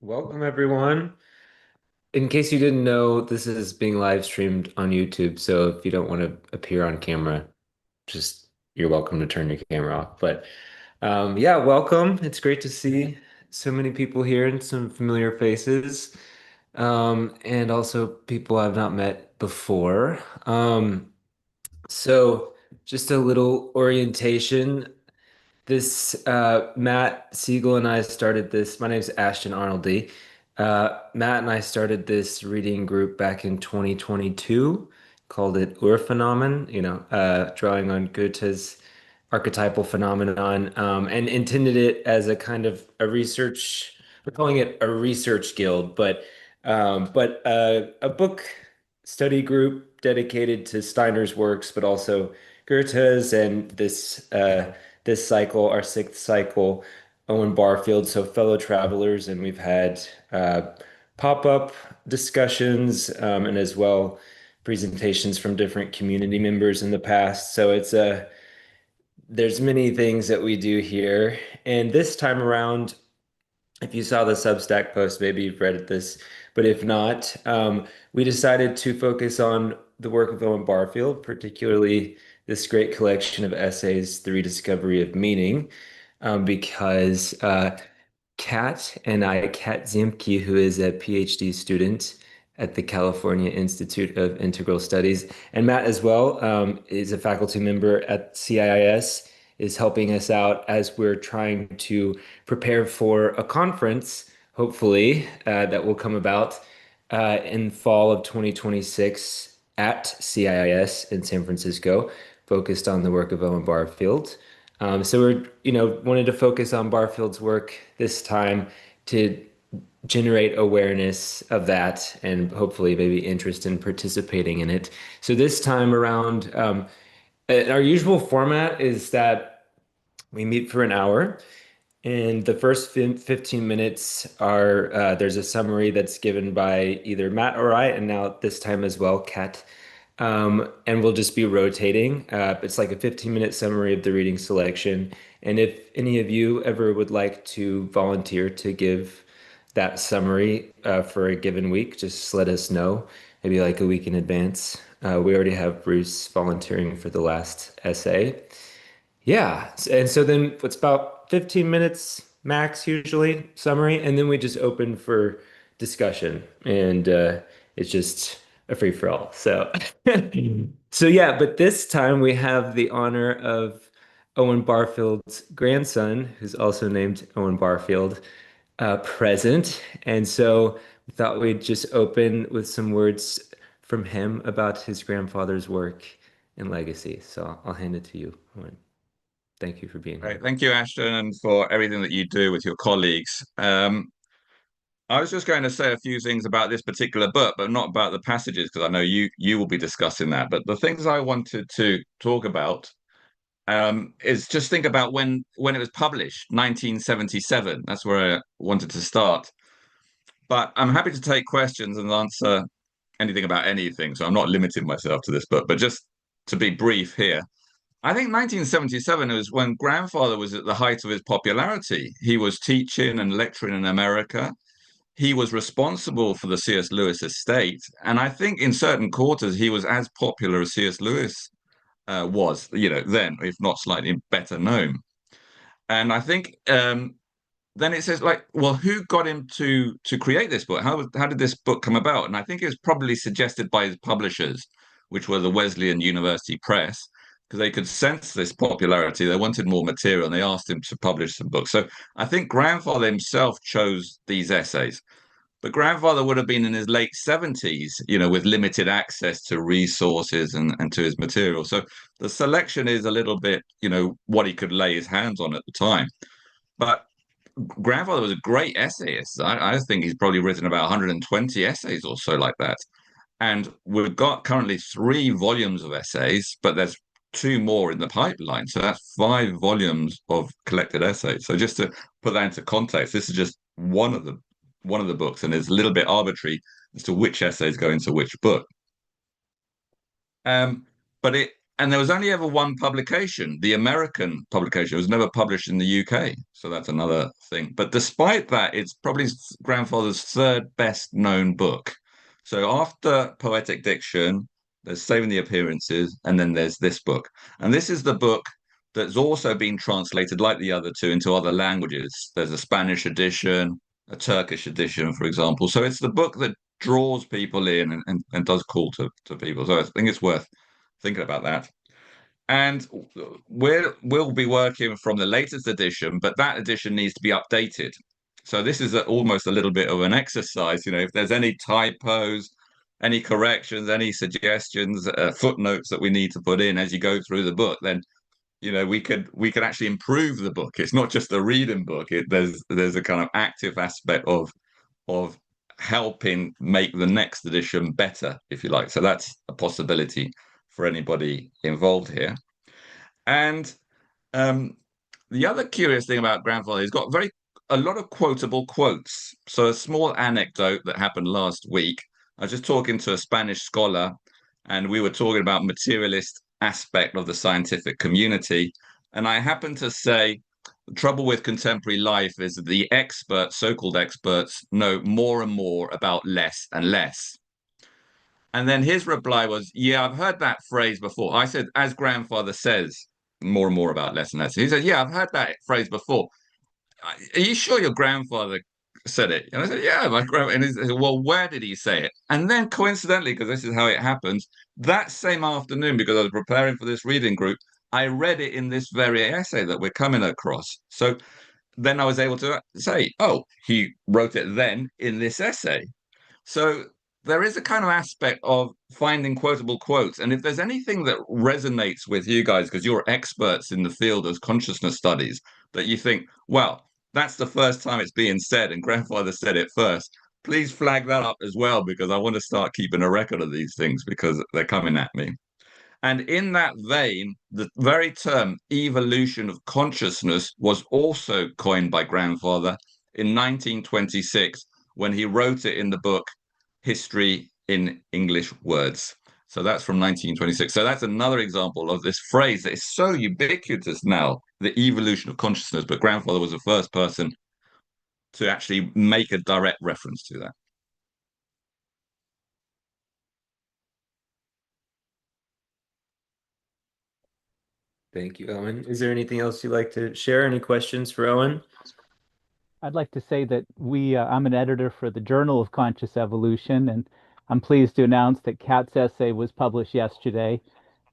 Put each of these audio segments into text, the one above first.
Welcome, everyone. In case you didn't know, this is being live streamed on YouTube. So if you don't want to appear on camera, just you're welcome to turn your camera off. But yeah, welcome. It's great to see so many people here and some familiar faces, and also people I've not met before. So just a little orientation. This Matt Siegel and I started this. My name's Ashton Arnoldy. Matt and I started this reading group back in 2022, called it Urphenomen, drawing on Goethe's archetypal phenomenon, and intended it as a kind of a research. We're calling it a research guild, but a book study group dedicated to Steiner's works, but also Goethe's and this cycle, our sixth cycle, Owen Barfield, so fellow travelers, and we've had pop-up discussions and as well presentations from different community members in the past. So there's many things that we do here, and this time around, if you saw the Substack post, maybe you've read this, but if not, we decided to focus on the work of Owen Barfield, particularly this great collection of essays, The Rediscovery of Meaning, because Kat Ziemke, who is a PhD student at the California Institute of Integral Studies, and Matt as well, is a faculty member at CIIS, is helping us out as we're trying to prepare for a conference, hopefully, that will come about in fall of 2026 at CIIS in San Francisco, focused on the work of Owen Barfield. So wanted to focus on Barfield's work this time to generate awareness of that and hopefully maybe interest in participating in it. So this time around, our usual format is that we meet for an hour. And the first 15 minutes are there's a summary that's given by either Matt or I, and now this time as well, Kat. And we'll just be rotating. It's like a 15-minute summary of the reading selection. And if any of you ever would like to volunteer to give that summary for a given week, just let us know, maybe like a week in advance. We already have Bruce volunteering for the last essay. Yeah. And so then it's about 15 minutes max, usually, summary. And then we just open for discussion. And it's just a free for all. So, so yeah, but this time we have the honor of Owen Barfield's grandson, who's also named Owen Barfield, present. And so we thought we'd just open with some words from him about his grandfather's work and legacy. So I'll hand it to you, Owen. Thank you for being Great. here. Thank you, Ashton, and for everything that you do with your colleagues. I was just going to say a few things about this particular book, but not about the passages, because I know you will be discussing that. But the things I wanted to talk about is just think about when it was published, 1977. That's where I wanted to start. But I'm happy to take questions and answer anything about anything, so I'm not limiting myself to this book. But just to be brief here, I think 1977 was when grandfather was at the height of his popularity. He was teaching and lecturing in America. He was responsible for the C.S. Lewis estate. And I think in certain quarters, he was as popular as C.S. Lewis was, then, if not slightly better known. And I think then it says, like, well, who got him to create this book? How did this book come about? And I think it was probably suggested by his publishers, which were the Wesleyan University Press, because they could sense this popularity. They wanted more material, and they asked him to publish some books. So I think grandfather himself chose these essays. But grandfather would have been in his late 70s, with limited access to resources and to his material. So the selection is a little bit, what he could lay his hands on at the time. But grandfather was a great essayist. I think he's probably written about 120 essays or so like that. And we've got currently 3 volumes of essays, but there's 2 more in the pipeline. So that's 5 volumes of collected essays. So just to put that into context, this is just one of the books, and it's a little bit arbitrary as to which essays go into which book. Um, but And there was only ever one publication, the American publication. It was never published in the UK. So that's another thing. But despite that, it's probably grandfather's third best known book. So after Poetic Diction, there's Saving the Appearances, and then there's this book. And this is the book that's also been translated, like the other two, into other languages. There's a Spanish edition, a Turkish edition, for example. So it's the book that draws people in and does call to people. So I think it's worth thinking about that. And we'll be working from the latest edition, but that edition needs to be updated. So this is almost a little bit of an exercise. If there's any typos, any corrections, any suggestions, footnotes that we need to put in as you go through the book, then we could actually improve the book. It's not just a reading book. There's a kind of active aspect of helping make the next edition better, if you like. So that's a possibility for anybody involved here. And um, the other curious thing about grandfather, he's got a lot of quotable quotes. So a small anecdote that happened last week. I was just talking to a Spanish scholar, and we were talking about materialist aspect of the scientific community. And I happened to say the trouble with contemporary life is that the experts, so-called experts, know more and more about less and less. And then his reply was, "Yeah, I've heard that phrase before." I said, "As grandfather says, more and more about less and less." He said, "Yeah, I've heard that phrase before. Are you sure your grandfather said it?" And I said, "Yeah, my grandfather." And he said, "Well, where did he say it?" And then coincidentally, because this is how it happens, that same afternoon, because I was preparing for this reading group, I read it in this very essay that we're coming across. So then I was able to say, "Oh, he wrote it then in this essay." So there is a kind of aspect of finding quotable quotes. And if there's anything that resonates with you guys, because you're experts in the field of consciousness studies, that you think, well, that's the first time it's being said and grandfather said it first, please flag that up as well, because I want to start keeping a record of these things because they're coming at me. And in that vein, the very term evolution of consciousness was also coined by grandfather in 1926 when he wrote it in the book History in English Words. So that's from 1926. So that's another example of this phrase that is so ubiquitous now, the evolution of consciousness. But grandfather was the first person to actually make a direct reference to that. Thank you, Owen. Is there anything else you'd like to share? Any questions for Owen? I'd like to say that I'm an editor for the Journal of Conscious Evolution, and I'm pleased to announce that Kat's essay was published yesterday.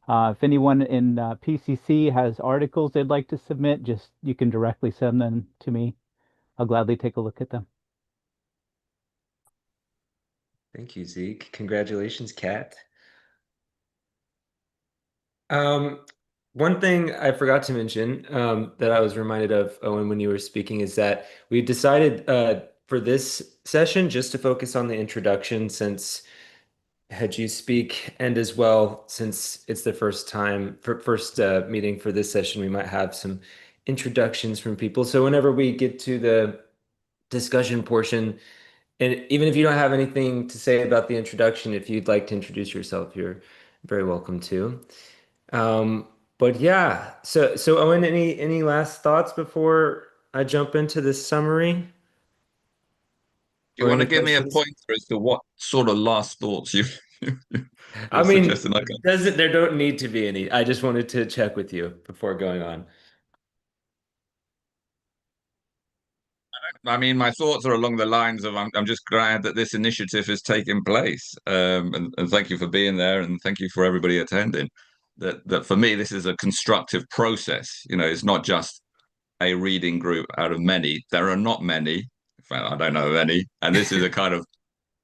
If anyone in PCC has articles they'd like to submit, just you can directly send them to me. I'll gladly take a look at them. Thank you, Zeke. Congratulations, Kat. Um, One thing I forgot to mention that I was reminded of, Owen, when you were speaking, is that we decided for this session just to focus on the introduction since had you speak, and as well, since it's the first time for first meeting for this session, we might have some introductions from people. So whenever we get to the discussion portion, and even if you don't have anything to say about the introduction, if you'd like to introduce yourself, you're very welcome to. Um, but yeah, so Owen, any last thoughts before I jump into this summary Do you or want any to give me a questions? pointer as to what sort of last thoughts I you're mean, suggesting I can? there don't need to be any. I just wanted to check with you before going on. I mean, my thoughts are along the lines of I'm just glad that this initiative is taking place. And thank you for being there and thank you for everybody attending. That for me, this is a constructive process. It's not just a reading group out of many. There are not many. In fact, I don't know of any. And this is a kind of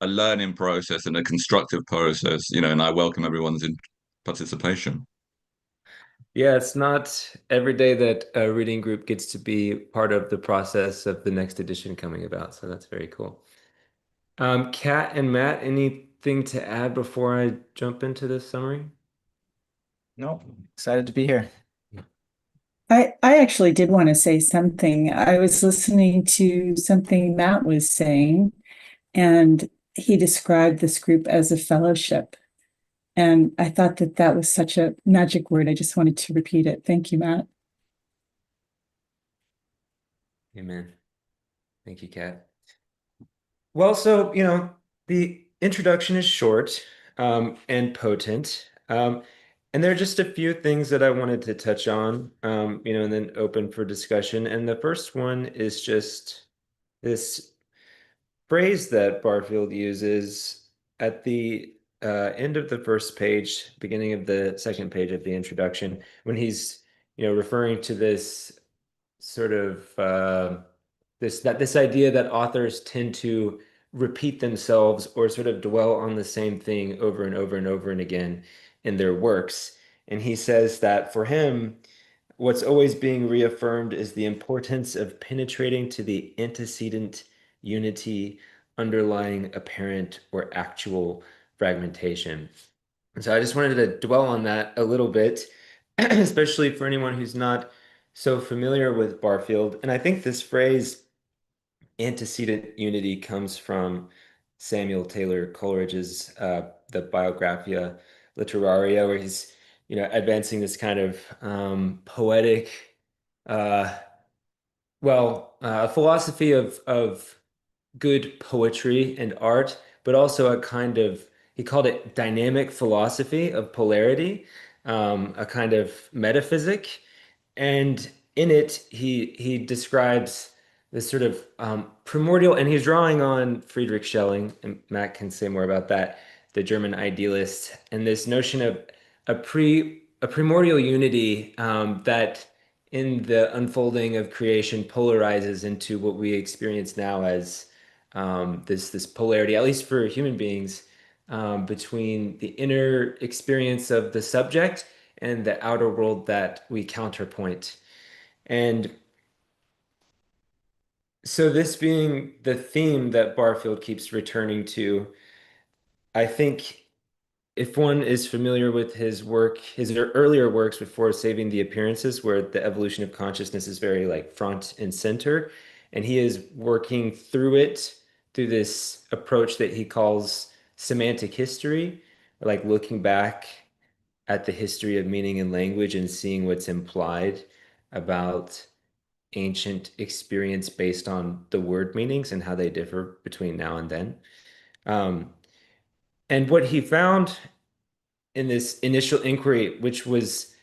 a learning process and a constructive process, and I welcome everyone's participation. Yeah, it's not every day that a reading group gets to be part of the process of the next edition coming about. So that's very cool. Kat and Matt, anything to add before I jump into this summary? No, excited to be here. I actually did want to say something. I was listening to something Matt was saying, and he described this group as a fellowship. And I thought that that was such a magic word. I just wanted to repeat it. Thank you, Matt. Amen. Thank you, Kat. Well, so, the introduction is short and potent. And there are just a few things that I wanted to touch on, and then open for discussion. And the first one is just this phrase that Barfield uses at the end of the first page, beginning of the second page of the introduction, when he's, referring to this sort of this idea that authors tend to repeat themselves or sort of dwell on the same thing over and over and over and again in their works. And he says that for him, what's always being reaffirmed is the importance of penetrating to the antecedent unity underlying apparent or actual fragmentation. And so I just wanted to dwell on that a little bit, especially for anyone who's not so familiar with Barfield. And I think this phrase, antecedent unity, comes from Samuel Taylor Coleridge's the Biographia Literaria, where he's, advancing this kind of poetic, uh, philosophy of good poetry and art, but also a kind of, he called it dynamic philosophy of polarity, a kind of metaphysic. And in it, he describes this sort of primordial, and he's drawing on Friedrich Schelling, and Matt can say more about that, the German idealist, and this notion of a primordial unity that in the unfolding of creation polarizes into what we experience now as this polarity, at least for human beings, between the inner experience of the subject and the outer world that we counterpoint. And so, this being the theme that Barfield keeps returning to, I think if one is familiar with his work, his earlier works before Saving the Appearances, where the evolution of consciousness is very like front and center, and he is working through it through this approach that he calls semantic history, like looking back at the history of meaning and language and seeing what's implied about ancient experience based on the word meanings and how they differ between now and then. Um, and what he found in this initial inquiry, which was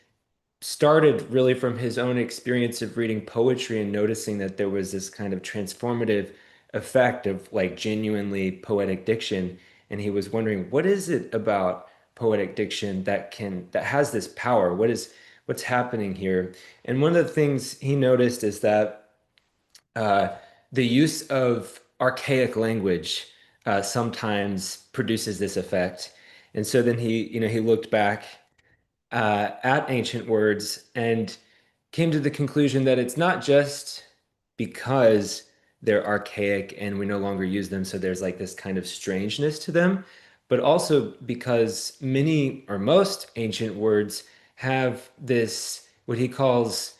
started really from his own experience of reading poetry and noticing that there was this kind of transformative effect of like genuinely poetic diction. And he was wondering, what is it about poetic diction that has this power? What's happening here? And one of the things he noticed is that uh, the use of archaic language sometimes produces this effect. And so then he looked back at ancient words and came to the conclusion that it's not just because they're archaic and we no longer use them, so there's like this kind of strangeness to them, but also because many or most ancient words have this, what he calls,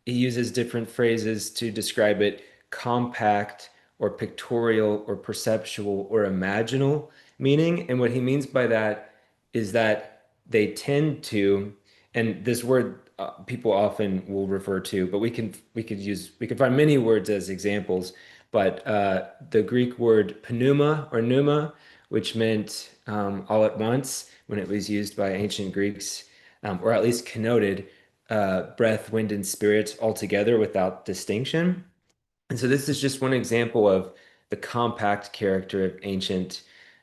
he uses different phrases to describe it, compact or pictorial or perceptual or imaginal meaning. And what he means by that is that they tend to, and this word people often will refer to, but we could find many words as examples. But the Greek word pneuma or pneuma, which meant all at once when it was used by ancient Greeks, or at least connoted breath, wind, and spirit all together without distinction. And so this is just one example of the compact character of ancient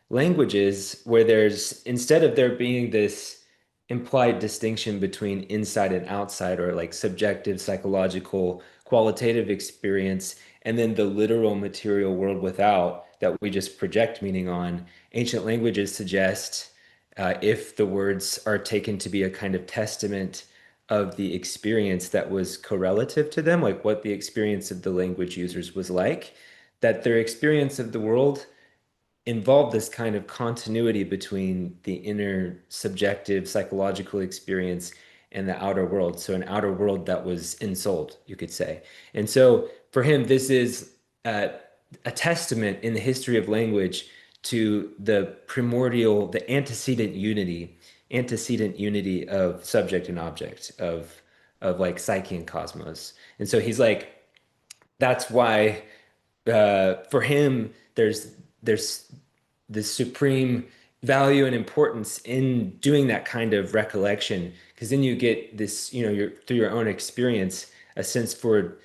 languages, where there's, instead of there being this implied distinction between inside and outside, or like subjective, psychological, qualitative experience, and then the literal material world without that we just project meaning on, ancient languages suggest, if the words are taken to be a kind of testament of the experience that was correlative to them, like what the experience of the language users was like, that their experience of the world involved this kind of continuity between the inner subjective psychological experience and the outer world. So an outer world that was ensouled, you could say. And so for him, this is a testament in the history of language to the primordial, the antecedent unity antecedent unity of subject and object, of like psyche and cosmos. And so he's like, that's why for him there's this supreme value and importance in doing that kind of recollection, because then you get this, your through your own experience, a sense for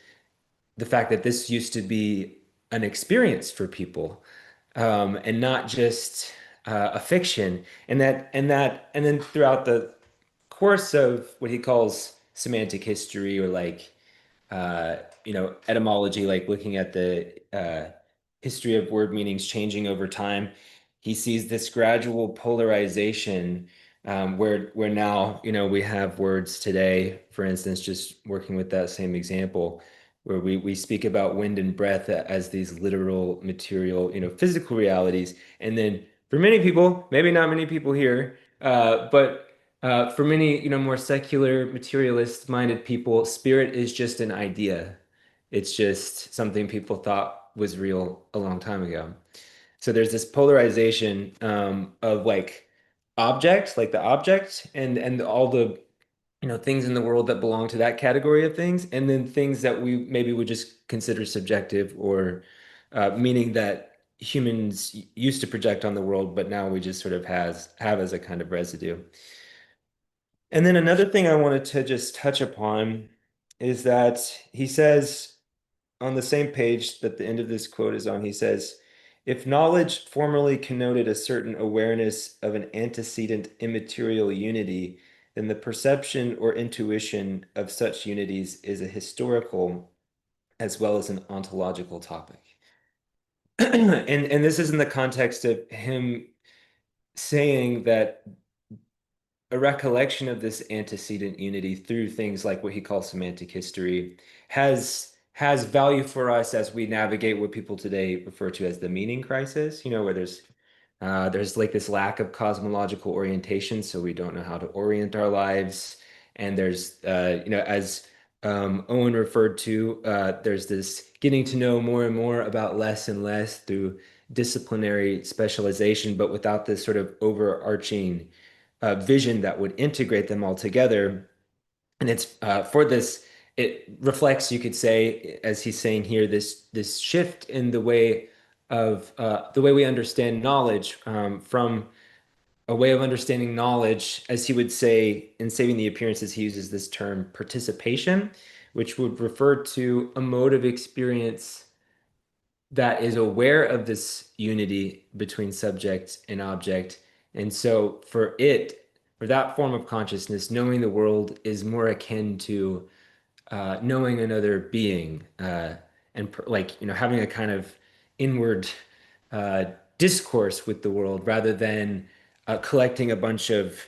the fact that this used to be an experience for people, and not just a fiction. And then throughout the course of what he calls semantic history, or like etymology, like looking at the history of word meanings changing over time, he sees this gradual polarization, where now, we have words today, for instance, just working with that same example, where we speak about wind and breath as these literal, material, physical realities. And then for many people, maybe not many people here, but for many, more secular, materialist-minded people, spirit is just an idea. It's just something people thought was real a long time ago. So there's this polarization, of like object, like the object, and all the, things in the world that belong to that category of things, and then things that we maybe would just consider subjective, or meaning that humans used to project on the world, but now we just sort of have as a kind of residue. And then another thing I wanted to just touch upon is that he says on the same page that the end of this quote is on, he says, if knowledge formerly connoted a certain awareness of an antecedent immaterial unity, then the perception or intuition of such unities is a historical as well as an ontological topic. And this is in the context of him saying that a recollection of this antecedent unity through things like what he calls semantic history has value for us as we navigate what people today refer to as the meaning crisis, where there's like this lack of cosmological orientation, so we don't know how to orient our lives. And there's as Owen referred to, there's this getting to know more and more about less and less through disciplinary specialization, but without this sort of overarching vision that would integrate them all together. And it's for this, it reflects, you could say, as he's saying here, this shift in the way we understand knowledge, from a way of understanding knowledge, as he would say in Saving the Appearances, he uses this term participation, which would refer to a mode of experience that is aware of this unity between subject and object. And so for that form of consciousness, knowing the world is more akin to knowing another being, like, having a kind of inward uh, discourse with the world, rather than collecting a bunch of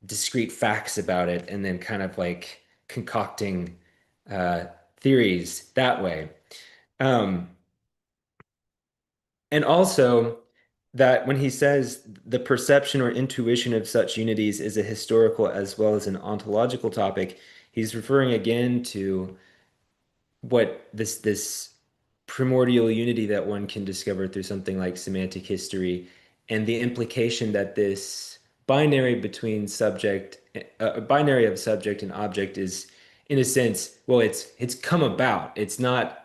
discrete facts about it and then kind of like concocting uh, theories that way. Um, And also that when he says the perception or intuition of such unities is a historical as well as an ontological topic, he's referring again to what this primordial unity that one can discover through something like semantic history, and the implication that this binary between a binary of subject and object is, in a sense, well, it's come about. It's not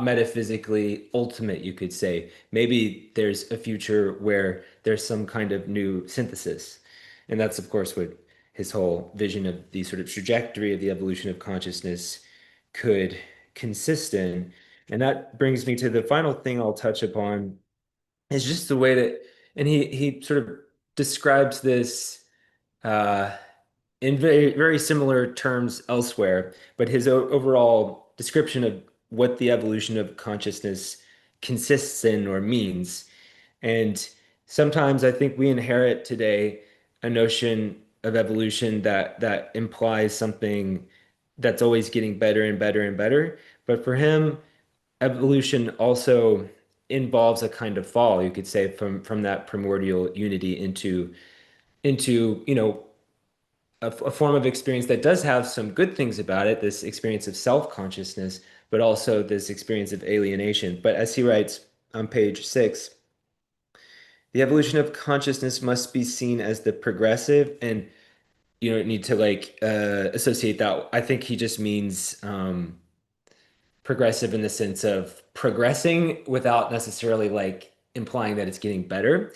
metaphysically ultimate, you could say. Maybe there's a future where there's some kind of new synthesis. And that's, of course, what his whole vision of the sort of trajectory of the evolution of consciousness could consist in. And that brings me to the final thing I'll touch upon, is just the way that, and he sort of describes this uh, in very, very similar terms elsewhere, but his overall description of what the evolution of consciousness consists in or means. And sometimes I think we inherit today a notion of evolution that implies something that's always getting better and better and better. But for him, evolution also involves a kind of fall, you could say, from that primordial unity into a form of experience that does have some good things about it, this experience of self-consciousness, but also this experience of alienation. But as he writes on page 6, the evolution of consciousness must be seen as the progressive, and you don't need to like associate that. I think he just means progressive in the sense of progressing without necessarily like implying that it's getting better.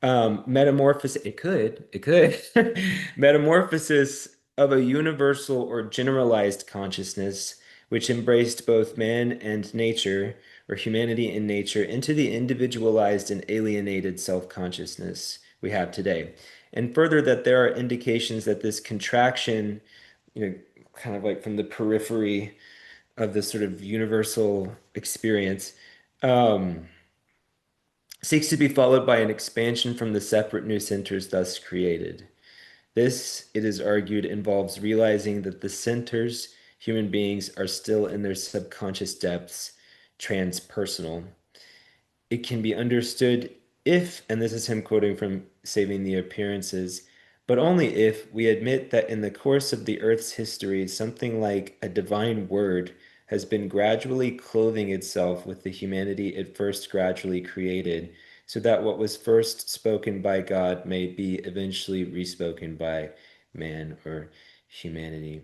Metamorphosis, it could. Metamorphosis of a universal or generalized consciousness, which embraced both man and nature, or humanity and nature, into the individualized and alienated self-consciousness we have today. And further, that there are indications that this contraction, kind of like from the periphery of this sort of universal experience, um, seeks to be followed by an expansion from the separate new centers thus created. This, it is argued, involves realizing that the centers, human beings, are still in their subconscious depths, transpersonal. It can be understood if, and this is him quoting from Saving the Appearances, but only if we admit that in the course of the Earth's history, something like a divine word has been gradually clothing itself with the humanity it first gradually created, so that what was first spoken by God may be eventually respoken by man or humanity.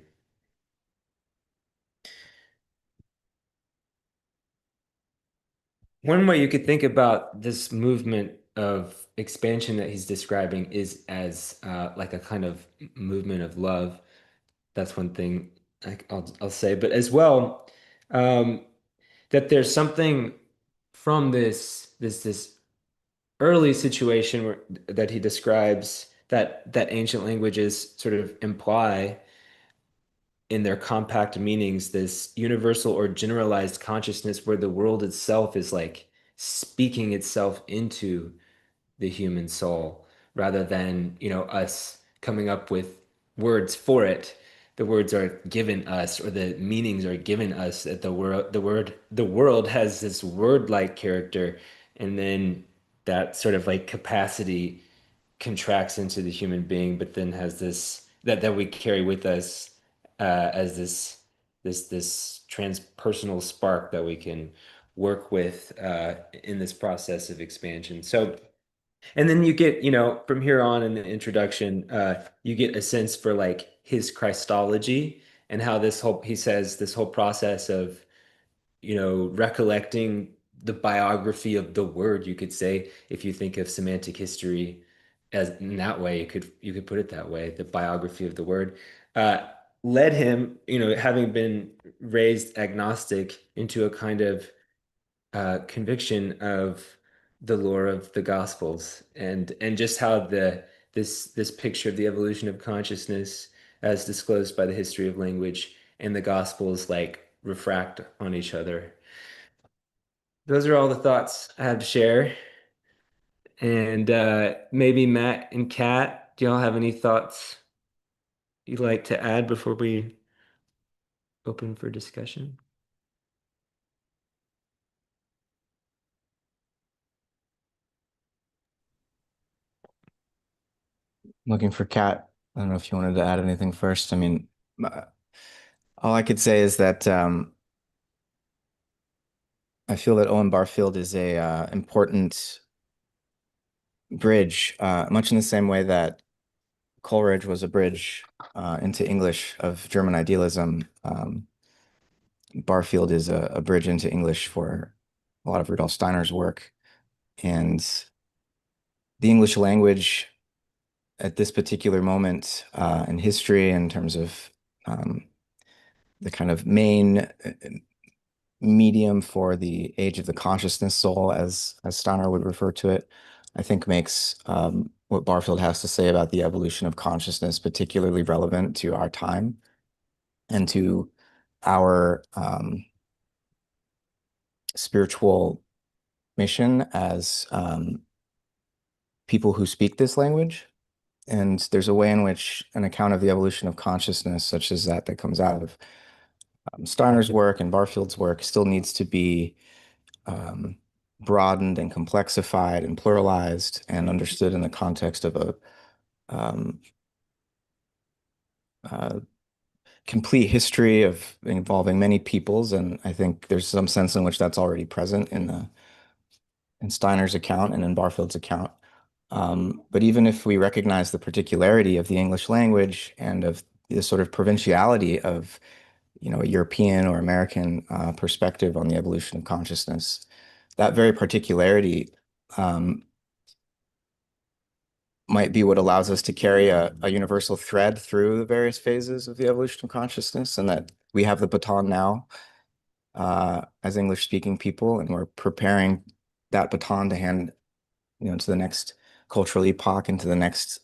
One way you could think about this movement of expansion that he's describing is as like a kind of movement of love. That's one thing I'll say, but as well, um, that there's something from this early situation that he describes that ancient languages sort of imply in their compact meanings, this universal or generalized consciousness where the world itself is like speaking itself into the human soul rather than, us coming up with words for it. The words are given us, or the meanings are given us, that the world has this word-like character, and then that sort of like capacity contracts into the human being, but then has this that we carry with us as this transpersonal spark that we can work with in this process of expansion. So, and then you get, from here on in the introduction, you get a sense for like his Christology and how he says this whole process of recollecting the biography of the word, you could say, if you think of semantic history as in that way, you could put it that way, the biography of the word, uh, led him, having been raised agnostic, into a kind of conviction of the lore of the Gospels and just how this picture of the evolution of consciousness as disclosed by the history of language and the Gospels like refract on each other. Those are all the thoughts I have to share. And maybe Matt and Kat, do y'all have any thoughts you'd like to add before we open for discussion? Looking for Kat. I don't know if you wanted to add anything first. I mean, all I could say is that I feel that Owen Barfield is a important bridge, much in the same way that Coleridge was a bridge into English of German idealism. Barfield is a bridge into English for a lot of Rudolf Steiner's work. And the English language at this particular moment in history, in terms of the kind of main medium for the age of the consciousness soul, as Steiner would refer to it, I think makes what Barfield has to say about the evolution of consciousness particularly relevant to our time and to our spiritual mission as people who speak this language. And there's a way in which an account of the evolution of consciousness, such as that comes out of Steiner's work and Barfield's work, still needs to be broadened and complexified and pluralized and understood in the context of a complete history of involving many peoples. And I think there's some sense in which that's already present in Steiner's account and in Barfield's account. But even if we recognize the particularity of the English language and of the sort of provinciality of, a European or American perspective on the evolution of consciousness, that very particularity um, might be what allows us to carry a universal thread through the various phases of the evolution of consciousness, and that we have the baton now as English-speaking people, and we're preparing that baton to hand, to the next cultural epoch and to the next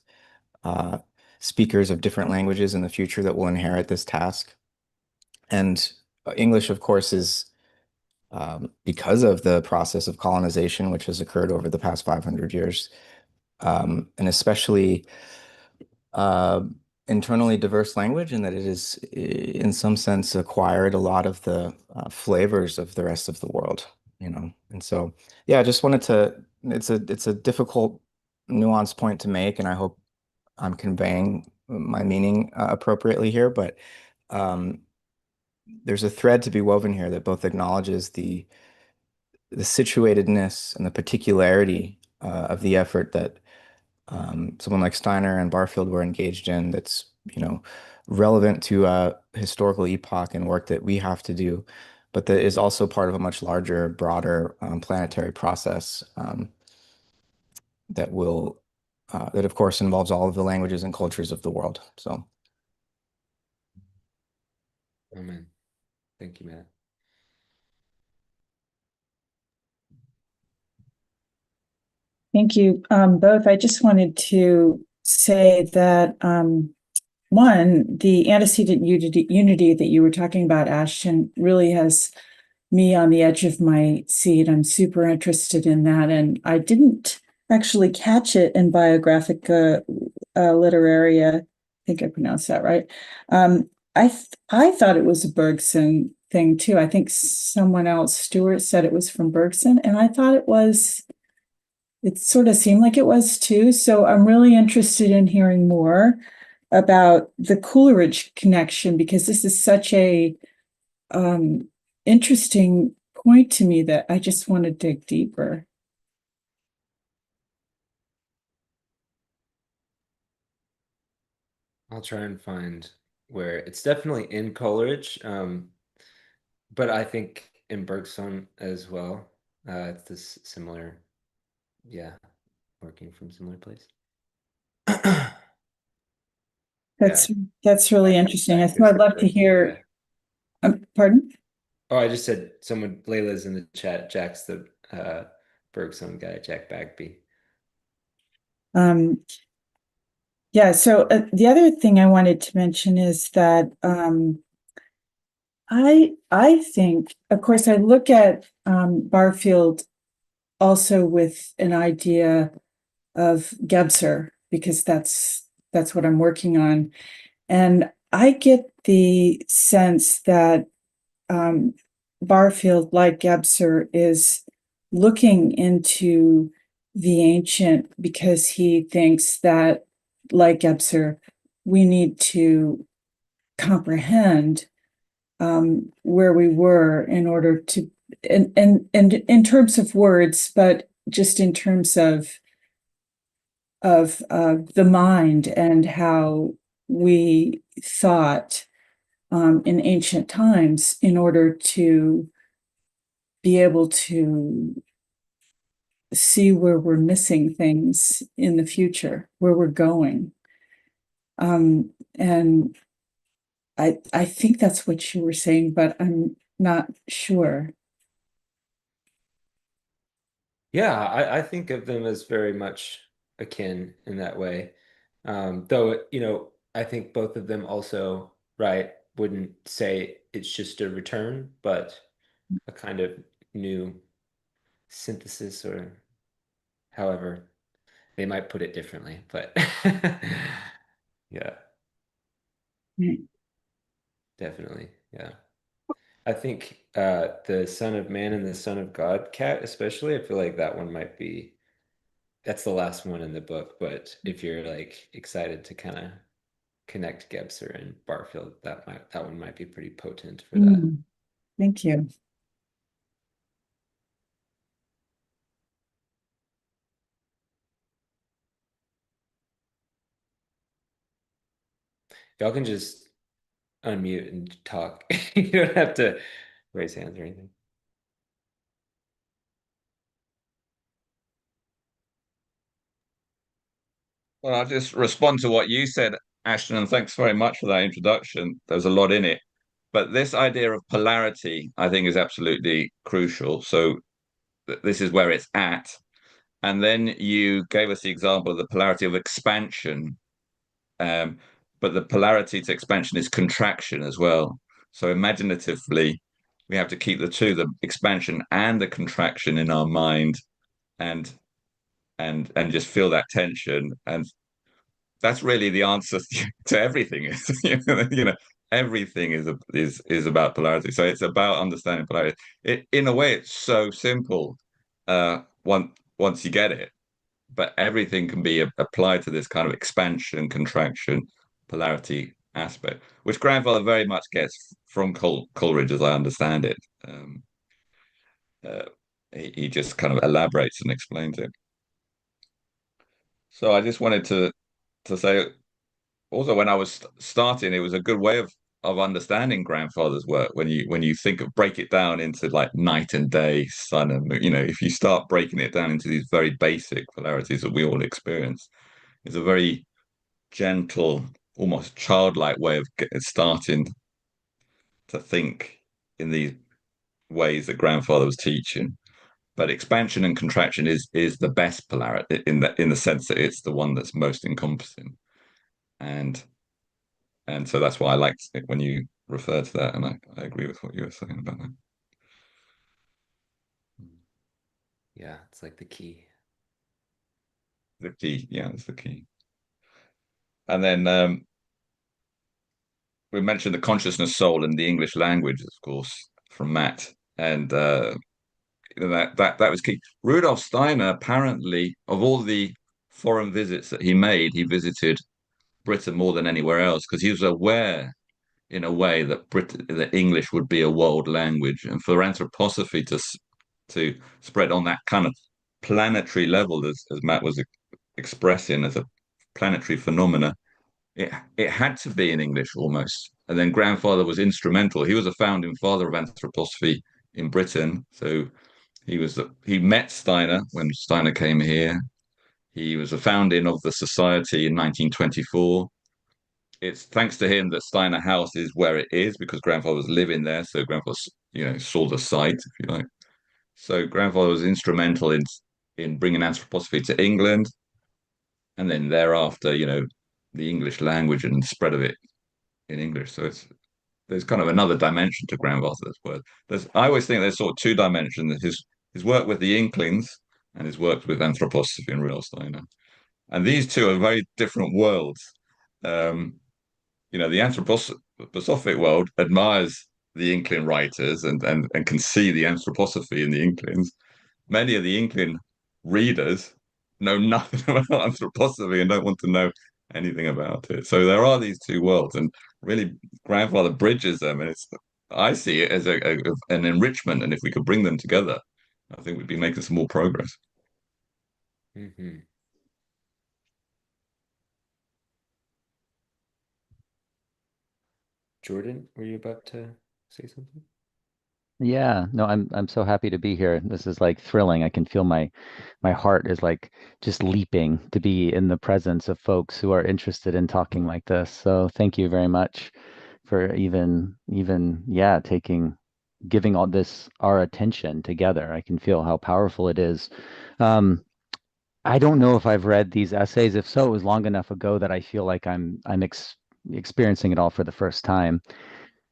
speakers of different languages in the future that will inherit this task. And English, of course, is because of the process of colonization, which has occurred over the past 500 years, and especially uh, internally diverse language, in that it is, in some sense, acquired a lot of the flavors of the rest of the world, And so, yeah, I just wanted to. It's a difficult, nuanced point to make, and I hope I'm conveying my meaning appropriately here. But um, there's a thread to be woven here that both acknowledges the situatedness and the particularity of the effort that someone like Steiner and Barfield were engaged in, that's, relevant to a historical epoch and work that we have to do, but that is also part of a much larger, broader planetary process that will, that of course involves all of the languages and cultures of the world. So, Amen. Thank you, Matt. Thank you, both. I just wanted to say that one, the antecedent unity that you were talking about, Ashton, really has me on the edge of my seat. I'm super interested in that, and I didn't actually catch it in Biographica Literaria. I think I pronounced that right. I thought it was a Bergson thing too. I think someone else, Stuart, said it was from Bergson, and I thought it was. It sort of seemed like it was too. So I'm really interested in hearing more about the Coleridge connection, because this is such a interesting point to me that I just want to dig deeper. I'll try and find where it's definitely in Coleridge, but I think in Bergson as well. It's this similar, yeah, working from similar place. That's Yeah. that's really interesting. So I'd love to hear. Yeah. Pardon? Oh, I just said someone, Layla's in the chat. Jack's the Bergson guy, Jack Bagby. Yeah. So the other thing I wanted to mention is that I think, of course, I look at Barfield also with an idea of Gebser, because that's what I'm working on. And I get the sense that Barfield, like Gebser, is looking into the ancient because he thinks that, like Gebser, we need to comprehend where we were in order to, and in terms of words, but just in terms of the mind and how we thought in ancient times in order to be able to see where we're missing things in the future, where we're going. And I think that's what you were saying, but I'm not sure. Yeah, I think of them as very much akin in that way. Though, I think both of them also, right, wouldn't say it's just a return, but a kind of new synthesis, or however they might put it differently. But yeah, definitely. Yeah. I think the Son of Man and the Son of God cat, especially, I feel like that one might be, that's the last one in the book, but if you're like excited to kind of connect Gebser and Barfield, that one might be pretty potent for that. Thank you. Y'all can just unmute and talk. You don't have to raise hands or anything. Well, I'll just respond to what you said, Ashton, and thanks very much for that introduction. There's a lot in it. But this idea of polarity, I think, is absolutely crucial. So this is where it's at. And then you gave us the example of the polarity of expansion. Um, but the polarity to expansion is contraction as well. So imaginatively, we have to keep the two, the expansion and the contraction in our mind and and just feel that tension. And that's really the answer to everything. Is everything is about polarity. So it's about understanding polarity. In a way, it's so simple. Once you get it, but everything can be applied to this kind of expansion, contraction, polarity aspect, which grandfather very much gets from Coleridge, as I understand it. Uh, he just kind of elaborates and explains it. So I just wanted to say also when I was starting, it was a good way of understanding grandfather's work when you think of break it down into like night and day, sun and moon. If you start breaking it down into these very basic polarities that we all experience, it's a very gentle, almost childlike way of starting to think in these ways that grandfather was teaching. But expansion and contraction is the best polarity in the sense that it's the one that's most encompassing. And and so that's why I liked it when you refer to that, and I agree with what you were saying about that. Yeah, it's like the key. The key, yeah, that's the key. And then we mentioned the consciousness soul and the English language, of course, from Matt, and that was key. Rudolf Steiner, apparently, of all the foreign visits that he made, he visited Britain more than anywhere else because he was aware, in a way, that English would be a world language, and for anthroposophy to spread on that kind of planetary level, as Matt was expressing, as a planetary phenomena, it had to be in English almost. And then grandfather was instrumental. He was a founding father of anthroposophy in Britain, so he met Steiner when Steiner came here. He was a founding of the society in 1924. It's thanks to him that Steiner House is where it is because grandfather was living there. So grandfather, saw the site, if you like. So grandfather was instrumental in bringing anthroposophy to England, and then thereafter, the English language and spread of it in English. So there's kind of another dimension to grandfather's work. I always think there's sort of two dimensions: his work with the Inklings and his work with anthroposophy and Rudolf Steiner. And these two are very different worlds. Um, the anthroposophic world admires the Inkling writers and can see the anthroposophy in the Inklings. Many of the Inkling readers know nothing about anthroposophy and don't want to know anything about it. So there are these two worlds, and really, grandfather bridges them, and I see it as an enrichment. And if we could bring them together, I think we'd be making some more progress. Mm-hmm. Jordan, were you about to say something? Yeah, no, I'm so happy to be here. This is like thrilling. I can feel my heart is like just leaping to be in the presence of folks who are interested in talking like this. So thank you very much for even yeah, giving all this our attention together. I can feel how powerful it is. Um, I don't know if I've read these essays. If so, it was long enough ago that I feel like I'm experiencing it all for the first time.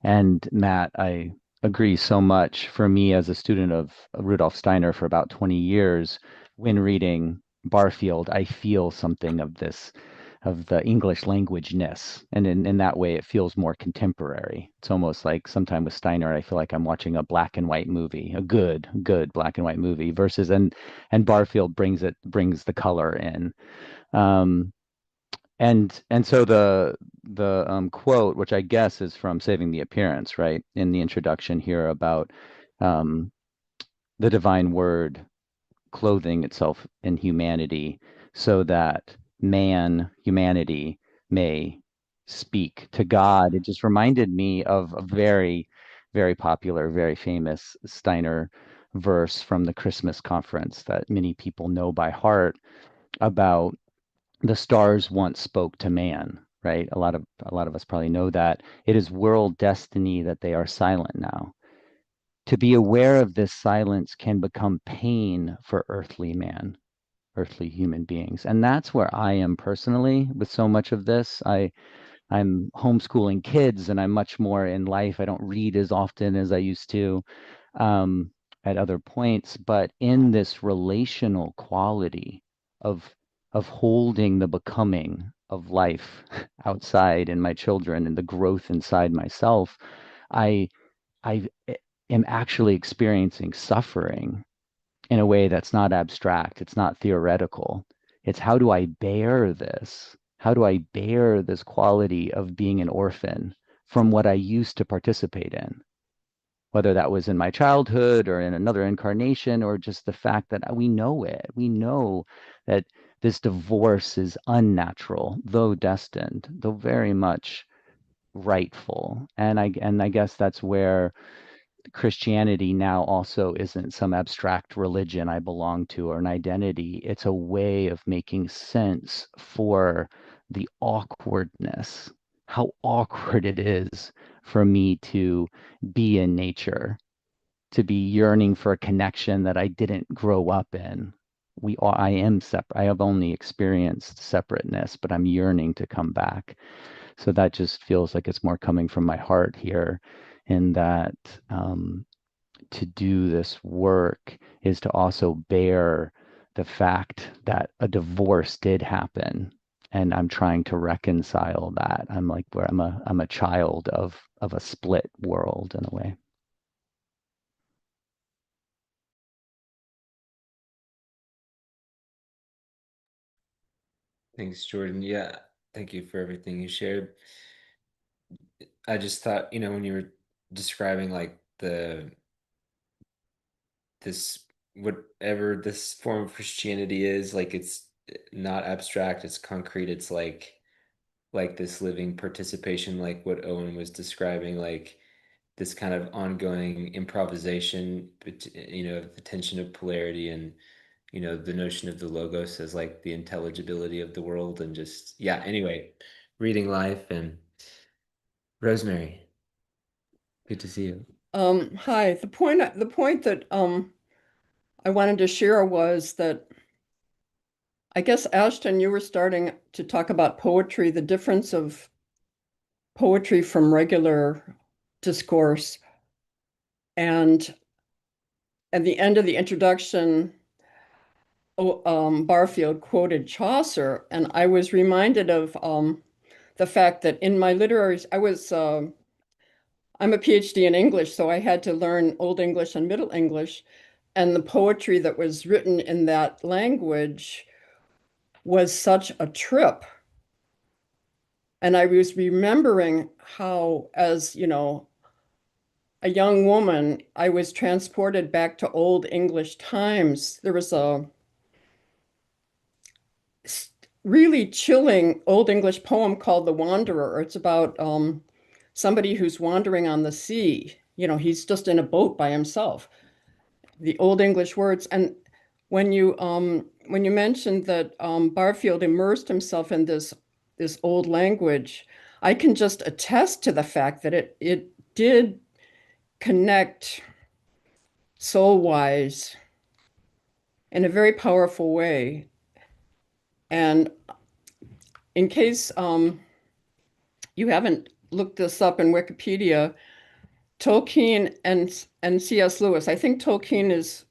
And Matt, I agree so much. For me, as a student of Rudolf Steiner for about 20 years, when reading Barfield, I feel something of this, of the English language-ness. And in that way, it feels more contemporary. It's almost like sometime with Steiner, I feel like I'm watching a black and white movie, a good black and white movie versus, and Barfield brings the color in. Um, and so the quote, which I guess is from Saving the Appearance, right, in the introduction here about um, the divine word clothing itself in humanity, so that humanity, may speak to God. It just reminded me of a very, very popular, very famous Steiner verse from the Christmas conference that many people know by heart about the stars once spoke to man, right? A lot of us probably know that. It is world destiny that they are silent now. To be aware of this silence can become pain for earthly man, earthly human beings. And that's where I am personally with so much of this. I'm homeschooling kids and I'm much more in life. I don't read as often as I used to um, at other points, but in this relational quality of holding the becoming of life outside in my children and the growth inside myself, I I am actually experiencing suffering in a way that's not abstract. It's not theoretical. It's how do I bear this? How do I bear this quality of being an orphan from what I used to participate in? Whether that was in my childhood or in another incarnation, or just the fact that we know it. We know that this divorce is unnatural, though destined, though very much rightful. And I guess that's where Christianity now also isn't some abstract religion I belong to or an identity. It's a way of making sense for the awkwardness, how awkward it is for me to be in nature, to be yearning for a connection that I didn't grow up in. I am separate. I have only experienced separateness, but I'm yearning to come back. So that just feels like it's more coming from my heart here, in that to do this work is to also bear the fact that a divorce did happen, and I'm trying to reconcile that. I'm like where I'm a child of a split world in a way. Thanks, Jordan. Yeah, thank you for everything you shared. I just thought, when you were describing like this whatever this form of Christianity is, like it's not abstract, it's concrete, it's like this living participation, like what Owen was describing, like this kind of ongoing improvisation, but the tension of polarity and the notion of the logos as like the intelligibility of the world and just yeah, anyway, reading life. And Rosemary, good to see you. Hi. The point that I wanted to share was that I guess Ashton, you were starting to talk about poetry, the difference of poetry from regular discourse. And at the end of the introduction, Barfield quoted Chaucer, and I was reminded of the fact that in my literary, I'm a PhD in English, so I had to learn Old English and Middle English, and the poetry that was written in that language was such a trip. And I was remembering how, as you know, a young woman, I was transported back to Old English times. There was a really chilling Old English poem called The Wanderer. It's about somebody who's wandering on the sea. He's just in a boat by himself. The Old English words. And when you mentioned that Barfield immersed himself in this old language, I can just attest to the fact that it did connect soul-wise in a very powerful way. And in case you haven't looked this up in Wikipedia, Tolkien and C.S. Lewis, I think Tolkien is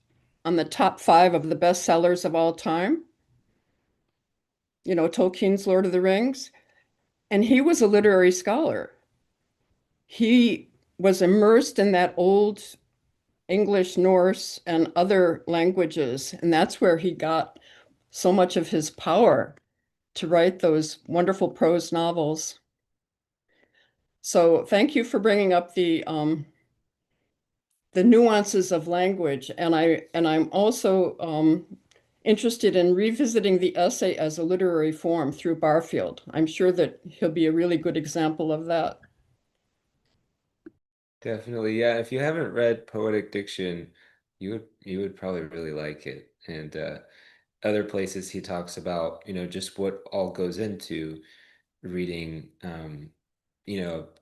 on the top 5 of the best sellers of all time. Tolkien's Lord of the Rings. And he was a literary scholar. He was immersed in that old English, Norse, and other languages. And that's where he got so much of his power to write those wonderful prose novels. So thank you for bringing up the nuances of language. And I'm also interested in revisiting the essay as a literary form through Barfield. I'm sure that he'll be a really good example of that. Definitely. Yeah, if you haven't read Poetic Diction, you would probably really like it. And other places he talks about, just what all goes into reading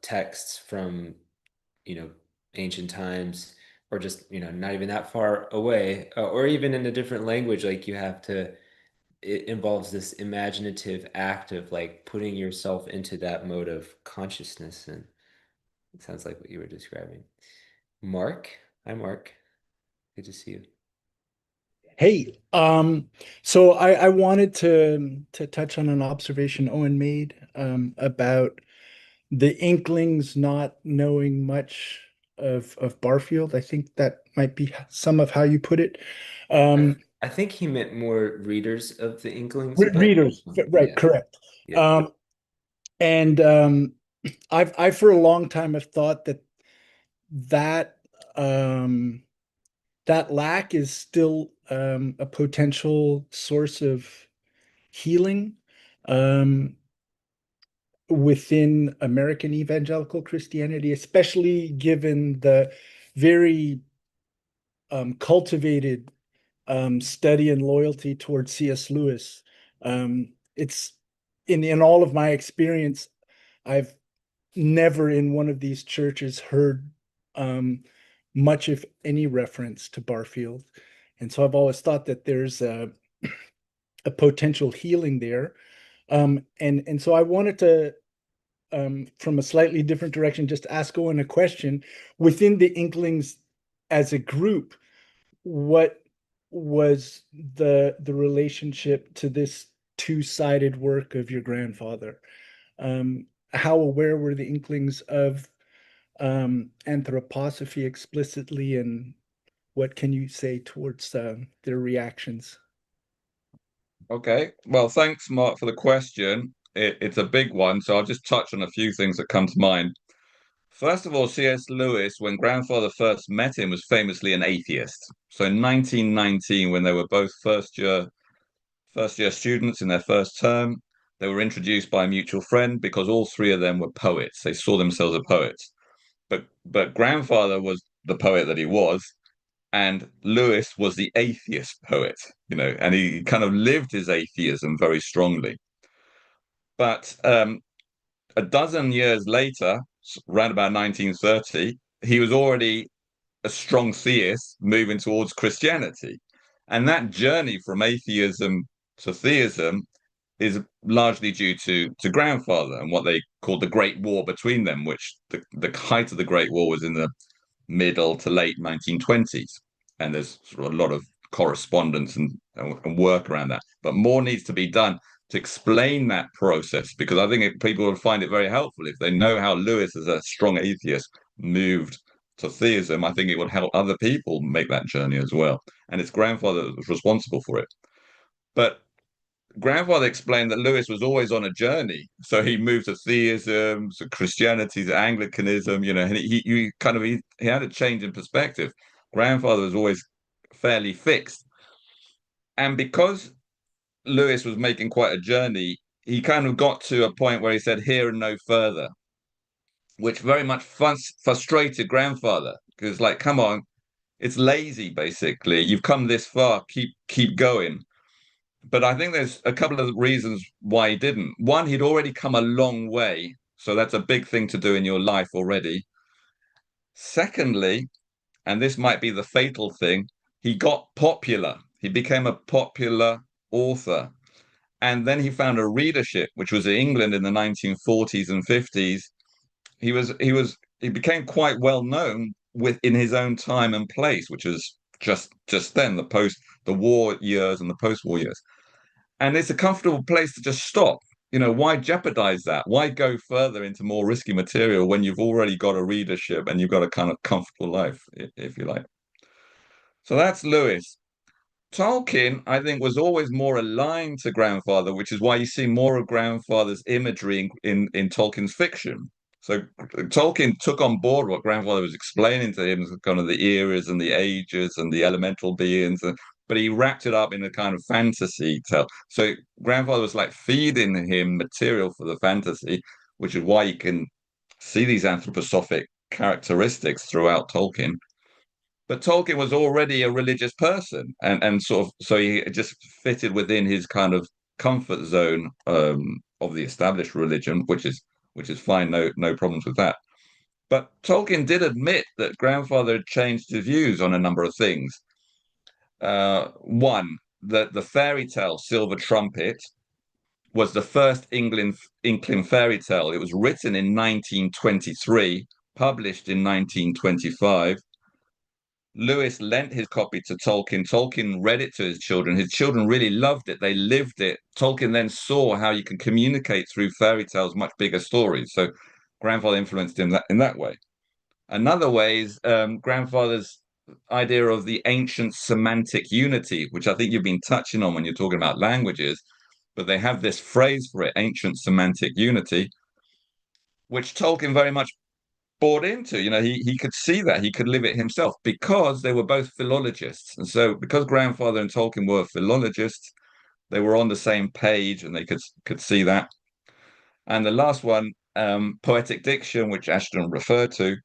texts from, you know, ancient times, or just, not even that far away, or even in a different language. Like it involves this imaginative act of like putting yourself into that mode of consciousness. And it sounds like what you were describing. Mark. Hi, Mark. Good to see you. Hey, so I wanted to touch on an observation Owen made about the Inklings not knowing much of Barfield. I think that might be some of how you put it. I, Um, I think he meant more readers of the Inklings, but Readers, right, yeah, correct. yeah. And I for a long time have thought that um, that lack is still a potential source of healing um, within American evangelical Christianity, especially given the very cultivated study and loyalty towards C.S. Lewis. It's in all of my experience, I've never in one of these churches heard much, if any, reference to Barfield. And so I've always thought that there's a potential healing there. And so I wanted to, from a slightly different direction, just ask Owen a question. Within the Inklings as a group, what was the relationship to this two-sided work of your grandfather? How aware were the Inklings of anthroposophy explicitly, and what can you say towards their reactions? Okay. Well, thanks, Mark, for the question. It's a big one, so I'll just touch on a few things that come to mind. First of all, C.S. Lewis, when grandfather first met him, was famously an atheist. So in 1919, when they were both first year students in their first term, they were introduced by a mutual friend because all three of them were poets. They saw themselves as poets. But grandfather was the poet that he was, and Lewis was the atheist poet, and he kind of lived his atheism very strongly. But a dozen years later, around about 1930, he was already a strong theist moving towards Christianity. And that journey from atheism to theism is largely due to grandfather and what they called the Great War between them, which the height of the Great War was in the middle to late 1920s. And there's sort of a lot of correspondence and work around that. But more needs to be done to explain that process, because I think people would find it very helpful if they know how Lewis, as a strong atheist, moved to theism. I think it would help other people make that journey as well. And it's grandfather that was responsible for it. But grandfather explained that Lewis was always on a journey. So he moved to theism, to Christianity, to Anglicanism, and he had a change in perspective. Grandfather was always fairly fixed. And because Lewis was making quite a journey, he kind of got to a point where he said, here and no further, which very much frustrated grandfather, because like, come on, it's lazy, basically. You've come this far, keep going. But I think there's a couple of reasons why he didn't. One, he'd already come a long way, so that's a big thing to do in your life already. Secondly, and this might be the fatal thing, he got popular. He became a popular author. And then he found a readership, which was in England in the 1940s and 50s. He became quite well known within his own time and place, which was just then the war years and the post-war years. And it's a comfortable place to just stop. Why jeopardize that? Why go further into more risky material when you've already got a readership and you've got a kind of comfortable life, if you like? So that's Lewis. Tolkien, I think, was always more aligned to grandfather, which is why you see more of grandfather's imagery in Tolkien's fiction. So Tolkien took on board what grandfather was explaining to him, kind of the eras and the ages and the elemental beings, but he wrapped it up in a kind of fantasy tale. So grandfather was like feeding him material for the fantasy, which is why you can see these anthroposophic characteristics throughout Tolkien. But Tolkien was already a religious person, and sort of so he just fitted within his kind of comfort zone of the established religion, which is fine, no problems with that. But Tolkien did admit that grandfather had changed his views on a number of things. One, that the fairy tale Silver Trumpet was the first Inkling fairy tale. It was written in 1923, published in 1925. Lewis lent his copy to Tolkien. Tolkien read it to his children. His children really loved it. They lived it. Tolkien then saw how you can communicate through fairy tales much bigger stories. So grandfather influenced him in that way. Another way is grandfather's idea of the ancient semantic unity, which I think you've been touching on when you're talking about languages, but they have this phrase for it, ancient semantic unity, which Tolkien very much bought into. He could see that, he could live it himself because they were both philologists. And so because grandfather and Tolkien were philologists, they were on the same page and they could see that. And the last one, poetic diction, which Ashton referred to,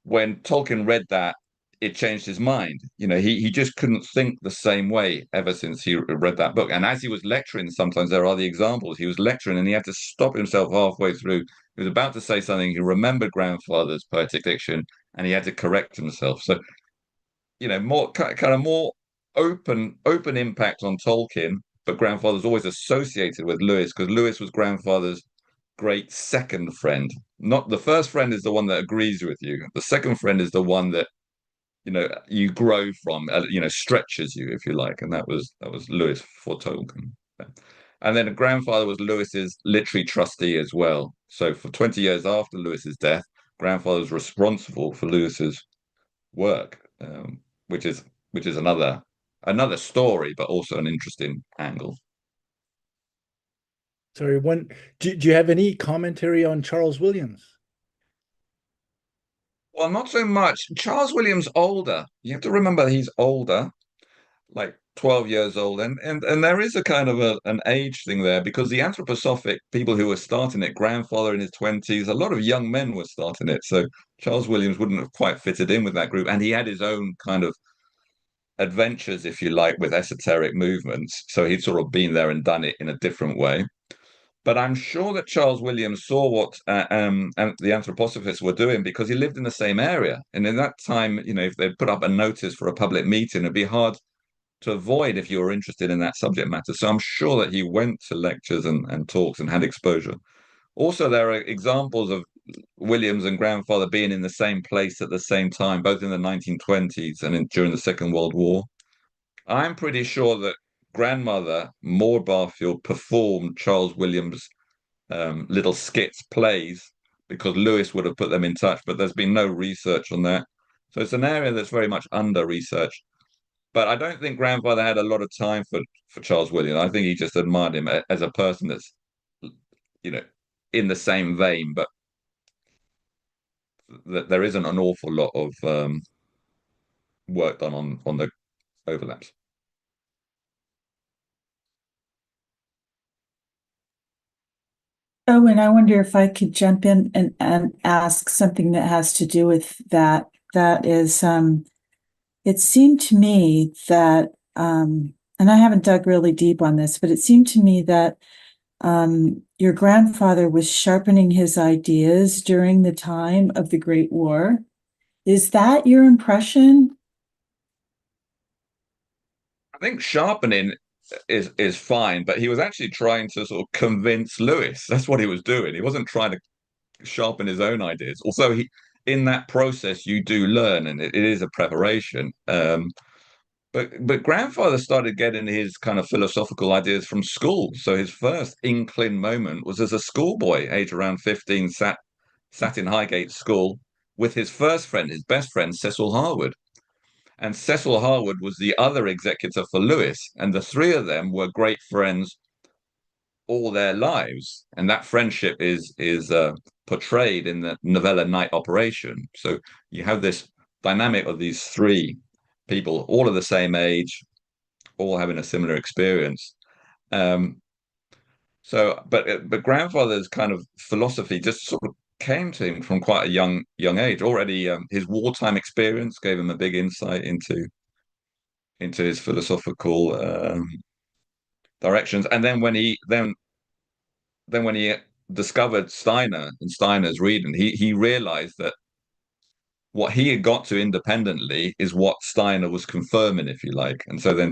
when Tolkien read that, it changed his mind. He just couldn't think the same way ever since he read that book. And as he was lecturing, sometimes there are the examples. He was lecturing and he had to stop himself halfway through. He was about to say something. He remembered grandfather's poetic diction and he had to correct himself. So, more kind of more open impact on Tolkien, but grandfather's always associated with Lewis because Lewis was grandfather's great second friend. Not the first friend is the one that agrees with you. The second friend is the one that you grow from, stretches you, if you like, and that was Lewis for Tolkien. And then a grandfather was Lewis's literary trustee as well. So for 20 years after Lewis's death, grandfather was responsible for Lewis's work, which is another story, but also an interesting angle. Sorry, do you have any commentary on Charles Williams? Well, not so much. Charles Williams older. You have to remember he's older, like 12 years old, and there is a kind of an age thing there because the anthroposophic people who were starting it, grandfather in his 20s, a lot of young men were starting it. So Charles Williams wouldn't have quite fitted in with that group, and he had his own kind of adventures, if you like, with esoteric movements. So he'd sort of been there and done it in a different way. But I'm sure that Charles Williams saw what and the anthroposophists were doing because he lived in the same area. And in that time, if they put up a notice for a public meeting, it'd be hard to avoid if you were interested in that subject matter. So I'm sure that he went to lectures and talks and had exposure. Also, there are examples of Williams and grandfather being in the same place at the same time, both in the 1920s and during the Second World War. I'm pretty sure that grandmother, Maud Barfield, performed Charles Williams' little skits, plays, because Lewis would have put them in touch, but there's been no research on that. So it's an area that's very much under researched. But I don't think grandfather had a lot of time for Charles Williams. I think he just admired him as a person that's, in the same vein, but that there isn't an awful lot of work done on the overlaps. Oh, and I wonder if I could jump in and ask something that has to do with that. That is, it seemed to me that, and I haven't dug really deep on this, but it seemed to me that your grandfather was sharpening his ideas during the time of the Great War. Is that your impression? I think sharpening is fine, but he was actually trying to sort of convince Lewis. That's what he was doing. He wasn't trying to sharpen his own ideas. Also, in that process you do learn, and it is a preparation. But grandfather started getting his kind of philosophical ideas from school. So his first inkling moment was as a schoolboy, age around 15, sat in Highgate School with his first friend, his best friend, Cecil Harwood. And Cecil Harwood was the other executor for Lewis. And the three of them were great friends all their lives. And that friendship is portrayed in the novella Night Operation. So you have this dynamic of these three people, all of the same age, all having a similar experience. But grandfather's kind of philosophy just sort of came to him from quite a young age. Already, his wartime experience gave him a big insight into his philosophical directions. And then when he discovered Steiner and Steiner's reading, he realized that what he had got to independently is what Steiner was confirming, if you like. And so then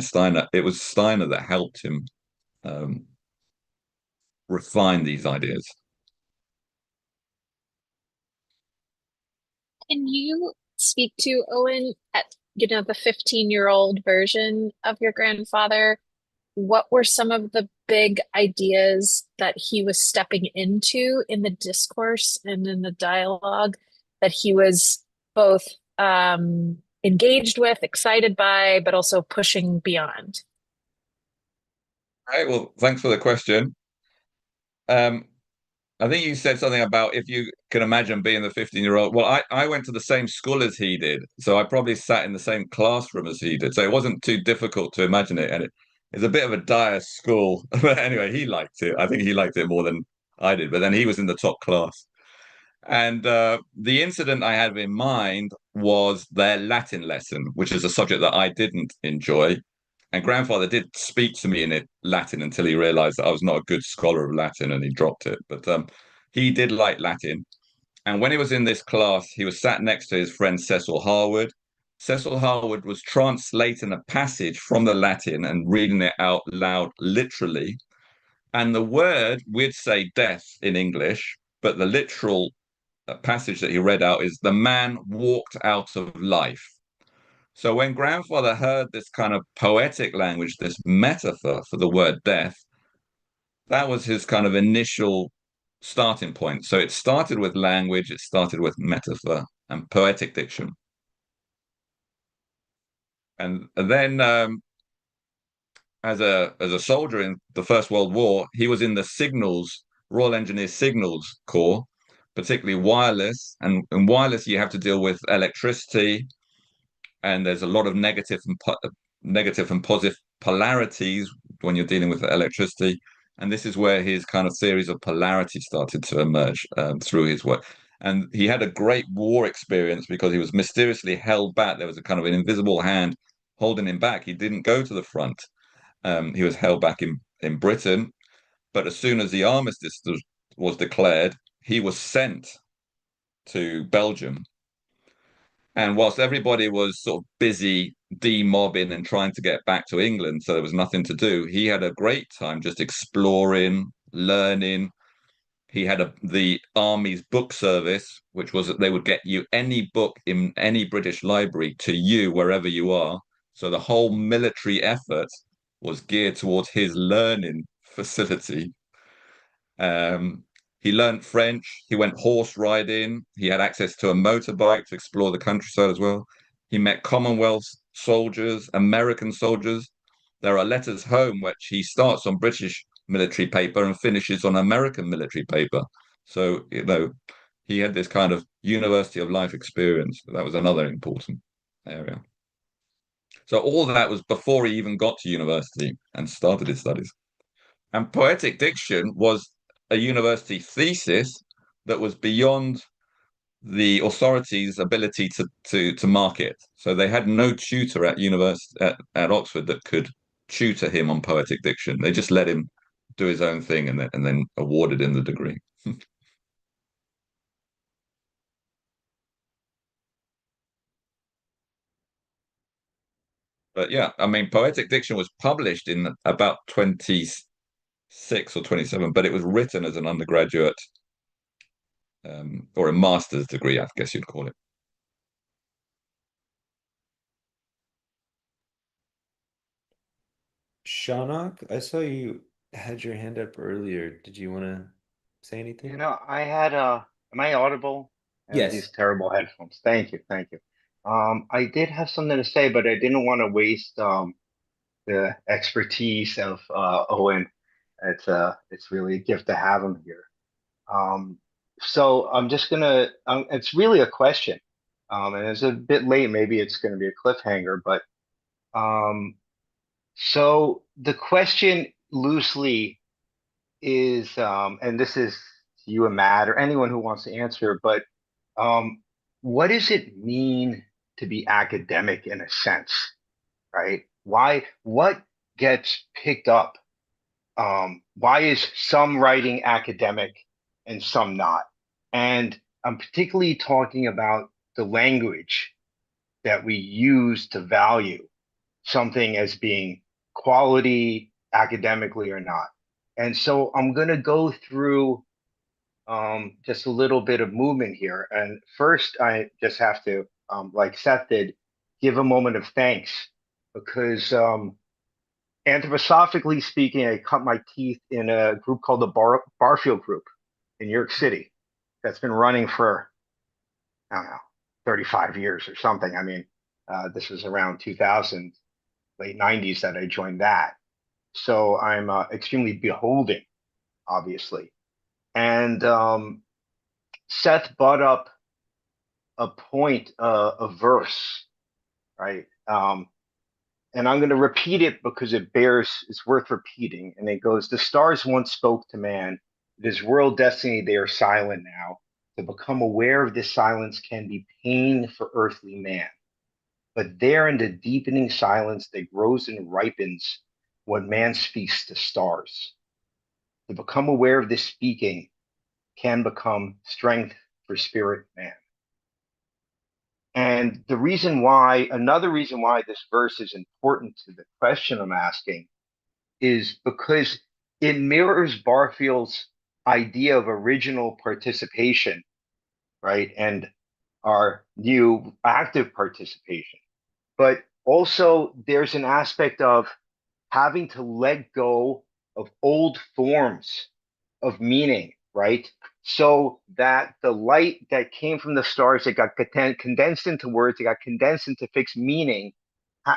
it was Steiner that helped him um, refine these ideas. Can you speak to Owen at, the 15-year-old version of your grandfather? What were some of the big ideas that he was stepping into in the discourse and in the dialogue that he was both engaged with, excited by, but also pushing beyond? All right, well, thanks for the question. Um, I think you said something about if you can imagine being the 15-year-old. Well, I went to the same school as he did, so I probably sat in the same classroom as he did. So it wasn't too difficult to imagine it. And it's a bit of a dire school. But anyway, he liked it. I think he liked it more than I did. But then he was in the top class. And the incident I had in mind was their Latin lesson, which is a subject that I didn't enjoy. And grandfather did speak to me in it Latin until he realized that I was not a good scholar of Latin and he dropped it. But he did like Latin. And when he was in this class, he was sat next to his friend Cecil Harwood. Cecil Harwood was translating a passage from the Latin and reading it out loud, literally. And the word, we'd say death in English, but the literal passage that he read out is the man walked out of life. So when grandfather heard this kind of poetic language, this metaphor for the word death, that was his kind of initial starting point. So it started with language, it started with metaphor and poetic diction. And then as a soldier in the First World War, he was in the signals, Royal Engineers Signals Corps, particularly wireless. And in wireless, you have to deal with electricity, and there's a lot of negative and positive polarities when you're dealing with electricity. And this is where his kind of theories of polarity started to emerge through his work. And he had a great war experience because he was mysteriously held back. There was a kind of an invisible hand holding him back. He didn't go to the front. He was held back in Britain. But as soon as the armistice was declared, he was sent to Belgium. And whilst everybody was sort of busy demobbing and trying to get back to England, so there was nothing to do, he had a great time just exploring, learning. He had the army's book service, which was that they would get you any book in any British library to you wherever you are. So the whole military effort was geared towards his learning facility. Um, he learned French. He went horse riding. He had access to a motorbike to explore the countryside as well. He met Commonwealth soldiers, American soldiers. There are letters home which he starts on British military paper and finishes on American military paper. So, he had this kind of university of life experience. That was another important area. So all that was before he even got to university and started his studies. And poetic diction was a university thesis that was beyond the authorities' ability to mark it. So they had no tutor at university at Oxford that could tutor him on poetic diction. They just let him do his own thing and then awarded him the degree. But yeah, I mean, poetic diction was published in about 26 or 27, but it was written as an undergraduate or a master's degree, I guess you'd call it. Shawnok, I saw you had your hand up earlier. Did you want to say anything? I had am I audible? I have these Yes. terrible headphones. Thank you, thank you. I did have something to say, but I didn't want to waste the expertise of Owen. It's really a gift to have him here. Um, so I'm just gonna it's really a question. And it's a bit late, maybe it's gonna be a cliffhanger, but um So the question loosely is, and this is you and Matt or anyone who wants to answer, but um, what does it mean to be academic in a sense, right? What gets picked up? Why is some writing academic and some not? And I'm particularly talking about the language that we use to value something as being quality academically or not. And so I'm going to go through just a little bit of movement here. And first, I just have to, like Seth did, give a moment of thanks because anthroposophically speaking, I cut my teeth in a group called the Barfield Group in New York City that's been running for, I don't know, 35 years or something. I mean, this was around 2000, late 90s that I joined that. So I'm extremely beholden, obviously. And Seth brought up a point, a verse, right? And I'm going to repeat it because it's worth repeating. And it goes, the stars once spoke to man. It is world destiny, they are silent now. To become aware of this silence can be pain for earthly man. But there in the deepening silence that grows and ripens when man speaks to stars. To become aware of this speaking can become strength for spirit man. And another reason why this verse is important to the question I'm asking is because it mirrors Barfield's idea of original participation, right? And our new active participation. But also, there's an aspect of having to let go of old forms of meaning, right? So that the light that came from the stars that got condensed into words, that got condensed into fixed meaning,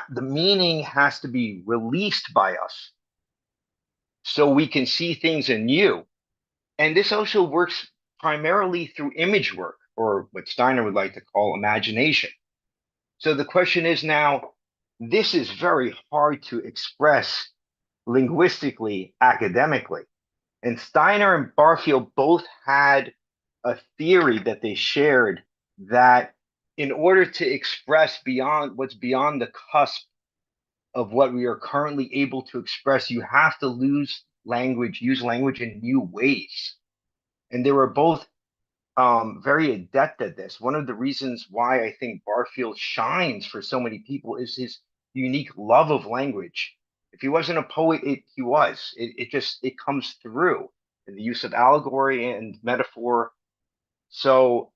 the meaning has to be released by us so we can see things anew. And this also works primarily through image work, or what Steiner would like to call imagination. So the question is now, this is very hard to express linguistically, academically. And Steiner and Barfield both had a theory that they shared that in order to express beyond what's beyond the cusp of what we are currently able to express, you have to use language in new ways. And they were both very adept at this. One of the reasons why I think Barfield shines for so many people is his unique love of language. If he wasn't a poet, he was. It comes through in the use of allegory and metaphor. So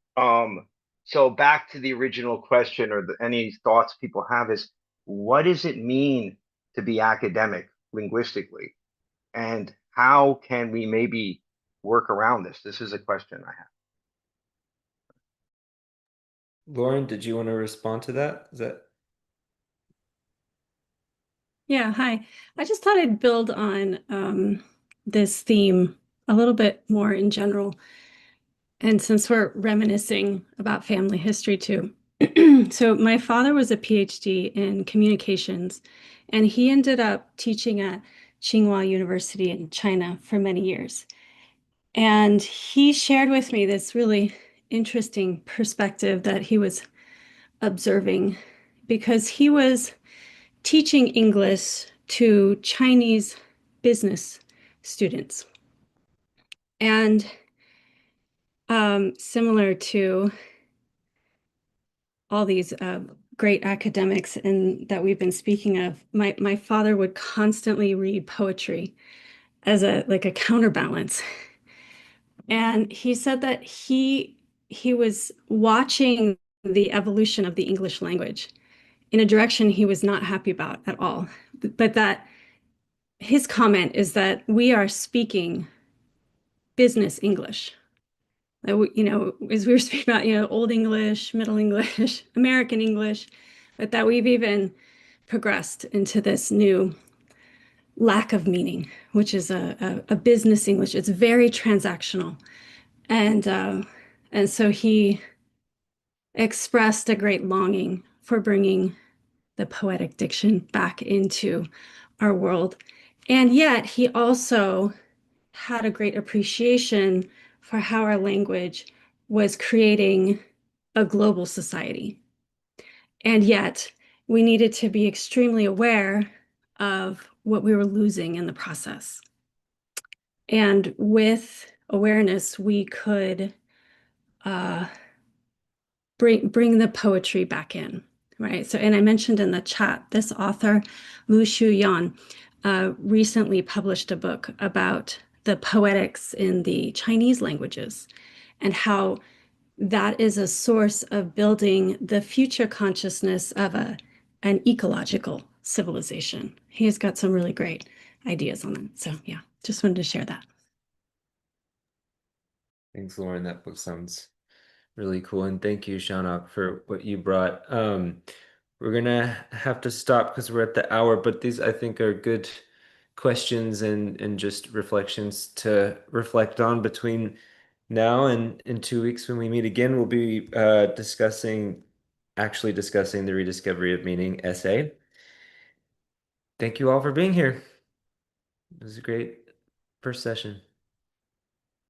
so back to the original question or any thoughts people have is what does it mean to be academic linguistically? And how can we maybe work around this? This is a question I have. Lauren, did you want to respond to that? Yeah, hi. I just thought I'd build on this theme a little bit more in general. And since we're reminiscing about family history too. So my father was a PhD in communications, and he ended up teaching at Tsinghua University in China for many years. And he shared with me this really interesting perspective that he was observing because he was teaching English to Chinese business students. And similar to all these great academics and that we've been speaking of, my father would constantly read poetry as a counterbalance. And he said that he was watching the evolution of the English language in a direction he was not happy about at all. But that his comment is that we are speaking business English. As we were speaking about, Old English, Middle English, American English, but that we've even progressed into this new lack of meaning, which is a business English. It's very transactional. And so he expressed a great longing for bringing the poetic diction back into our world. And yet he also had a great appreciation for how our language was creating a global society. And yet we needed to be extremely aware of what we were losing in the process. And with awareness, we could bring the poetry back in, right? So, and I mentioned in the chat, this author, Lu Shuyan, recently published a book about the poetics in the Chinese languages and how that is a source of building the future consciousness of an ecological civilization. He has got some really great ideas on that. So yeah, just wanted to share that. Thanks, Lauren. That book sounds really cool. And thank you, Shaunok, for what you brought. We're gonna have to stop because we're at the hour, but these I think are good questions and just reflections to reflect on between now and in 2 weeks when we meet again. We'll be actually discussing the Rediscovery of Meaning essay. Thank you all for being here. It was a great first session.